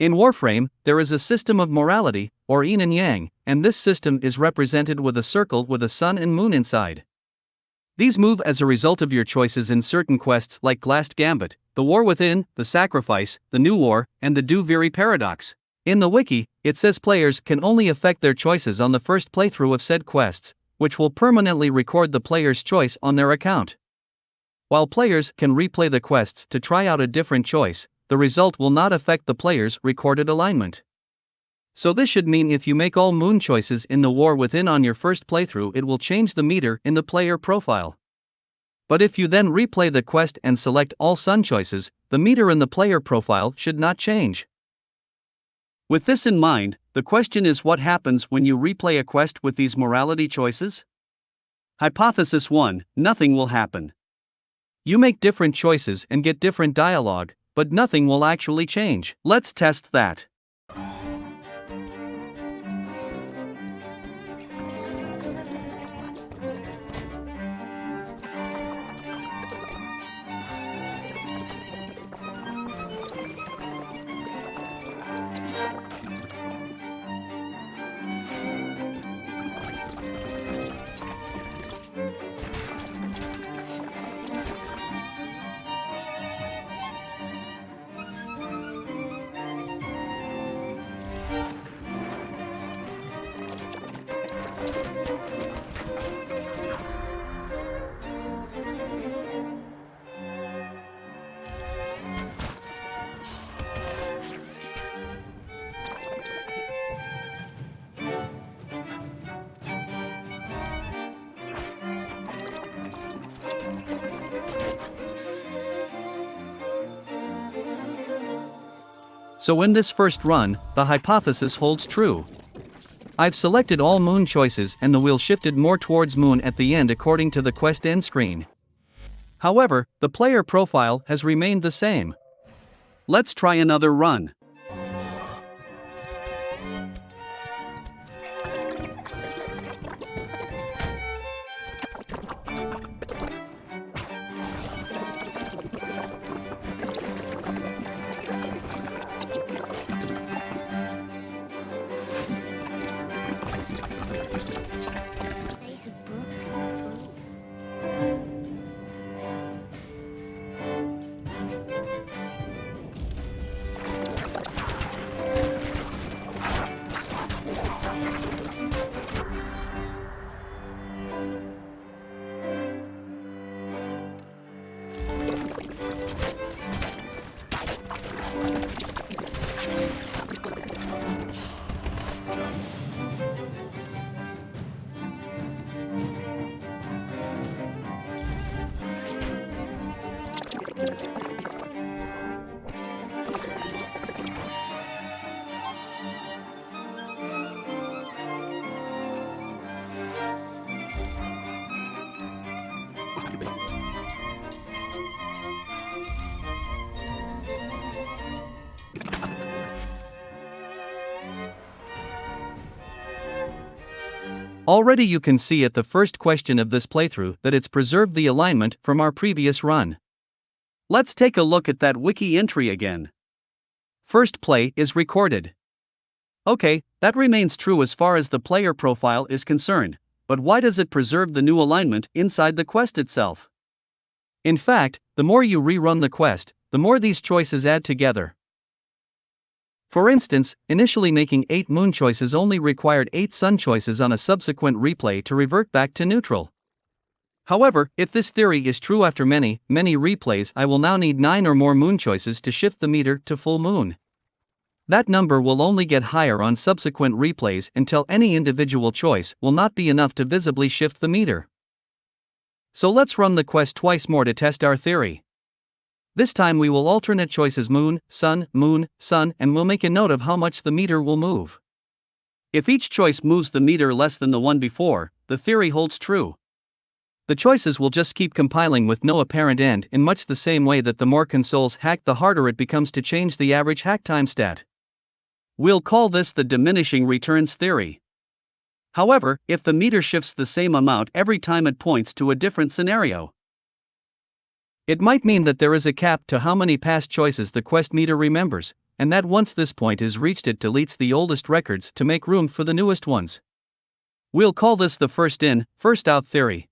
In Warframe, there is a system of morality, or yin and yang, and this system is represented with a circle with a sun and moon inside. These move as a result of your choices in certain quests like Last Gambit, The War Within, The Sacrifice, The New War, and the Duviri Paradox. In the wiki, it says players can only affect their choices on the first playthrough of said quests, which will permanently record the player's choice on their account. While players can replay the quests to try out a different choice, the result will not affect the player's recorded alignment. So this should mean if you make all moon choices in The War Within on your first playthrough, it will change the meter in the player profile. But if you then replay the quest and select all sun choices, the meter in the player profile should not change. With this in mind, the question is, what happens when you replay a quest with these morality choices? Hypothesis 1: nothing will happen. You make different choices and get different dialogue, but nothing will actually change. Let's test that. So in this first run, the hypothesis holds true. I've selected all moon choices and the wheel shifted more towards moon at the end according to the quest end screen. However, the player profile has remained the same. Let's try another run. Already you can see at the first question of this playthrough that it's preserved the alignment from our previous run. Let's take a look at that wiki entry again. First play is recorded. Okay, that remains true as far as the player profile is concerned, but why does it preserve the new alignment inside the quest itself? In fact, the more you rerun the quest, the more these choices add together. For instance, initially making 8 moon choices only required 8 sun choices on a subsequent replay to revert back to neutral. However, if this theory is true after many replays, I will now need 9 or more moon choices to shift the meter to full moon. That number will only get higher on subsequent replays until any individual choice will not be enough to visibly shift the meter. So let's run the quest twice more to test our theory. This time we will alternate choices moon, sun, and we'll make a note of how much the meter will move. If each choice moves the meter less than the one before, the theory holds true. The choices will just keep compiling with no apparent end, in much the same way that the more consoles hack, the harder it becomes to change the average hack time stat. We'll call this the diminishing returns theory. However, if the meter shifts the same amount every time, it points to a different scenario. It might mean that there is a cap to how many past choices the quest meter remembers, and that once this point is reached it deletes the oldest records to make room for the newest ones. We'll call this the first in, first out theory.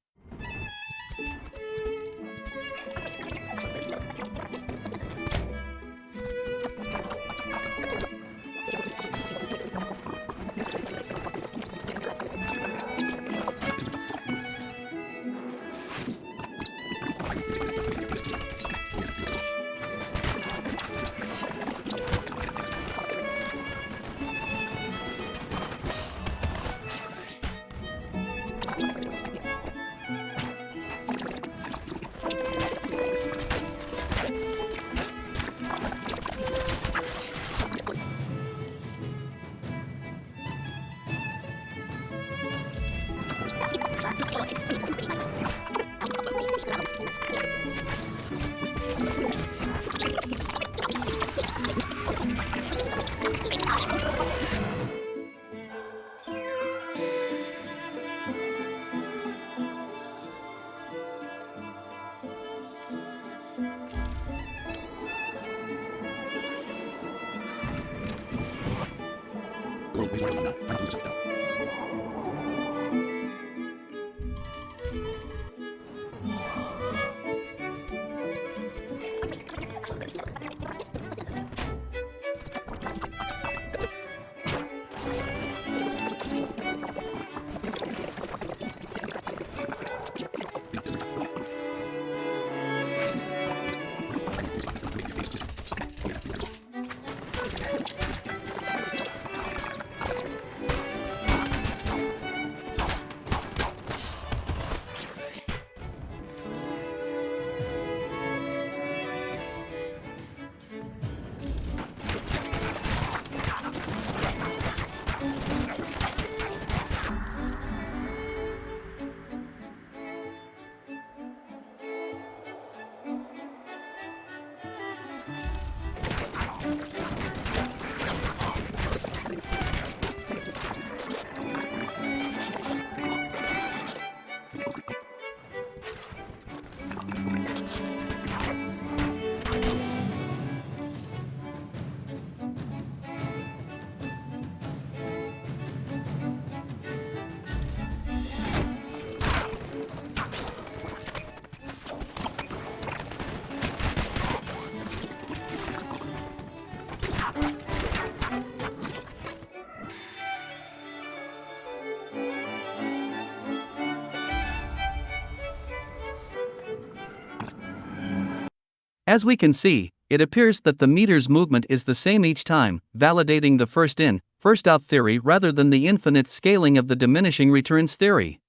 As we can see, it appears that the meter's movement is the same each time, validating the first in, first out theory rather than the infinite scaling of the diminishing returns theory.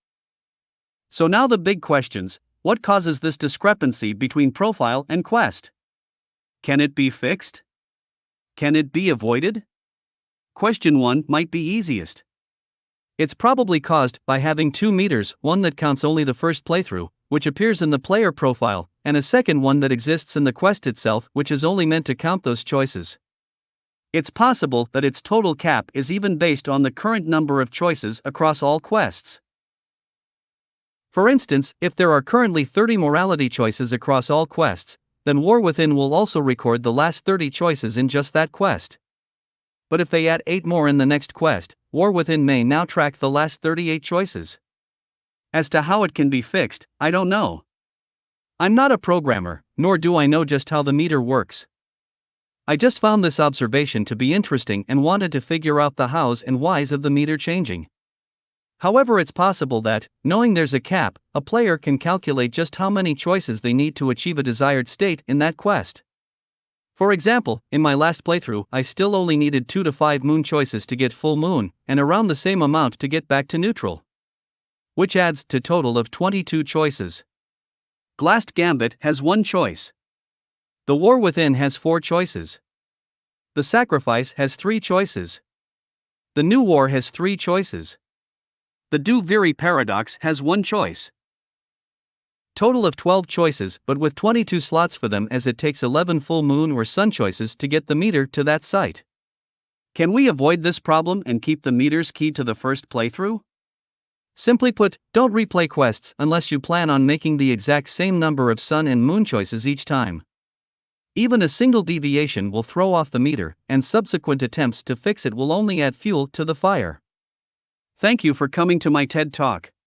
So now the big questions: what causes this discrepancy between profile and quest? Can it be fixed? Can it be avoided? Question 1 might be easiest. It's probably caused by having two meters, one that counts only the first playthrough, which appears in the player profile, and a second one that exists in the quest itself, which is only meant to count those choices. It's possible that its total cap is even based on the current number of choices across all quests. For instance, if there are currently 30 morality choices across all quests, then War Within will also record the last 30 choices in just that quest. But if they add 8 more in the next quest, War Within may now track the last 38 choices. As to how it can be fixed, I don't know. I'm not a programmer, nor do I know just how the meter works. I just found this observation to be interesting and wanted to figure out the hows and whys of the meter changing. However, it's possible that, knowing there's a cap, a player can calculate just how many choices they need to achieve a desired state in that quest. For example, in my last playthrough, I still only needed 2 to 5 moon choices to get full moon, and around the same amount to get back to neutral, which adds to a total of 22 choices. Glast Gambit has 1 choice. The War Within has 4 choices. The Sacrifice has 3 choices. The New War has 3 choices. The Du Viri Paradox has 1 choice. Total of 12 choices, but with 22 slots for them, as it takes 11 full moon or sun choices to get the meter to that site. Can we avoid this problem and keep the meters key to the first playthrough? Simply put, don't replay quests unless you plan on making the exact same number of sun and moon choices each time. Even a single deviation will throw off the meter, and subsequent attempts to fix it will only add fuel to the fire. Thank you for coming to my TED Talk.